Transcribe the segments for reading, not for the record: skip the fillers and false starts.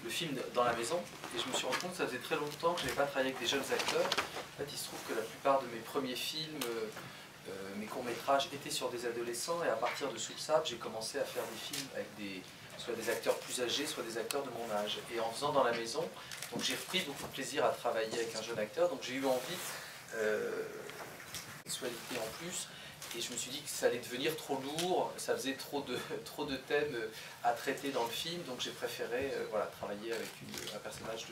le film Dans la maison, et je me suis rendu compte que ça faisait très longtemps que je n'avais pas travaillé avec des jeunes acteurs. En fait, il se trouve que la plupart de mes premiers films, mes courts-métrages étaient sur des adolescents, et à partir de Soupçable, j'ai commencé à faire des films avec soit des acteurs plus âgés, soit des acteurs de mon âge. Et en faisant Dans la maison, donc j'ai repris beaucoup de plaisir à travailler avec un jeune acteur, donc j'ai eu envie sexualité en plus, et je me suis dit que ça allait devenir trop lourd, ça faisait trop de thèmes à traiter dans le film, donc j'ai préféré voilà, travailler avec un personnage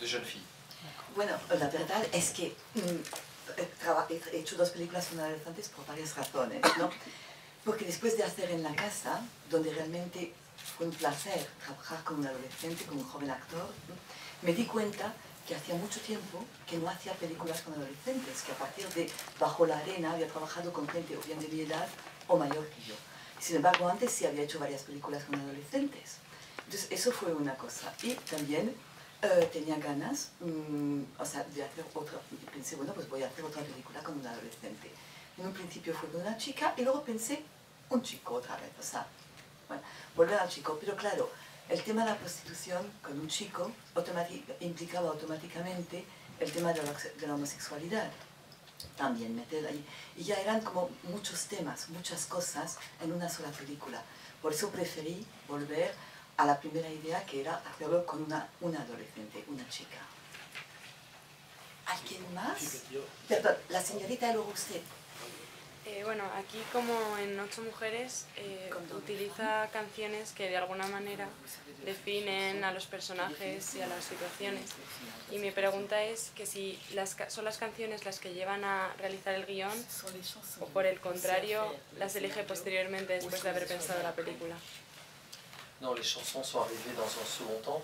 de jeune fille. Bueno, la verdad es que he hecho dos películas con adolescentes por varias razones, ¿no? Porque después de hacer En la casa, donde realmente fue un placer trabajar con un adolescente, con un joven actor, ¿no? Me di cuenta que hacía mucho tiempo que no hacía películas con adolescentes, que a partir de Bajo la arena había trabajado con gente o bien de mi edad o mayor que yo. Sin embargo, antes sí había hecho varias películas con adolescentes. Entonces, eso fue una cosa. Y también tenía ganas, o sea, de hacer otra, y pensé, bueno, pues voy a hacer otra película con un adolescente. En un principio fue con una chica y luego pensé, un chico otra vez, o sea, bueno, volver al chico, pero claro, el tema de la prostitución con un chico implicaba automáticamente el tema de la homosexualidad, también meter ahí. Y ya eran como muchos temas, muchas cosas en una sola película. Por eso preferí volver a la primera idea, que era hacerlo con una adolescente, una chica. ¿Alguien más? Perdón, la señorita y luego usted. Bueno, aquí como en Ocho Mujeres utiliza canciones que de alguna manera definen a los personajes y a las situaciones. Y mi pregunta es que si son las canciones las que llevan a realizar el guión o por el contrario las elige posteriormente después de haber pensado la película. Non, les chansons sont arrivées dans un second temps.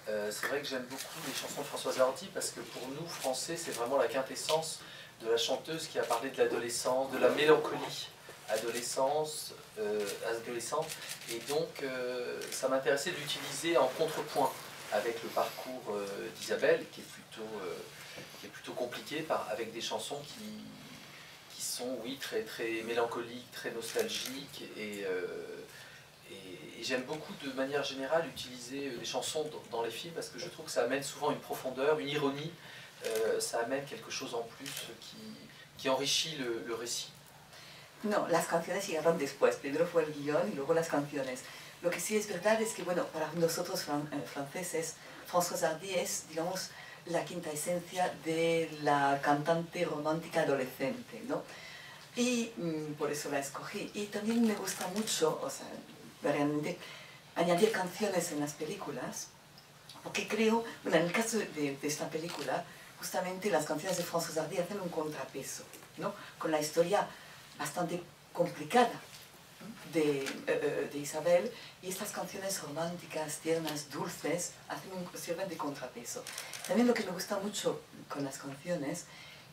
C'est vrai que j'aime beaucoup les chansons de Françoise Hardy parce que pour nous, Français, c'est vraiment la quintessence de la chanteuse qui a parlé de l'adolescence, de la mélancolie adolescente, et donc ça m'intéressait de l'utiliser en contrepoint avec le parcours d'Isabelle, qui est plutôt compliqué, avec des chansons qui sont, oui, très, très mélancoliques, très nostalgiques, et j'aime beaucoup de manière générale utiliser des chansons dans les films parce que je trouve que ça amène souvent une profondeur, une ironie, ça amène quelque chose en plus qui enrichit le récit. No, las canciones llegaron después. Primero fue el guión y luego las canciones. Lo que sí es verdad es que, bueno, para nosotros franceses, Françoise Hardy es, digamos, la quinta esencia de la cantante romántica adolescente, ¿no? Y por eso la escogí. Y también me gusta mucho, o sea, realmente, añadir canciones en las películas, porque creo, bueno, en el caso de esta película, justamente las canciones de Françoise Hardy hacen un contrapeso, ¿no? Con la historia bastante complicada de Isabel, y estas canciones románticas, tiernas, dulces, sirven de contrapeso. También lo que me gusta mucho con las canciones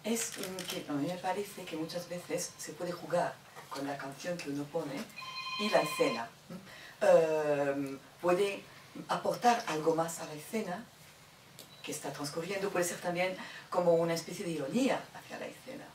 es que a mí me parece que muchas veces se puede jugar con la canción que uno pone y la escena. Puede aportar algo más a la escena que está transcurriendo, puede ser también como una especie de ironía hacia la escena.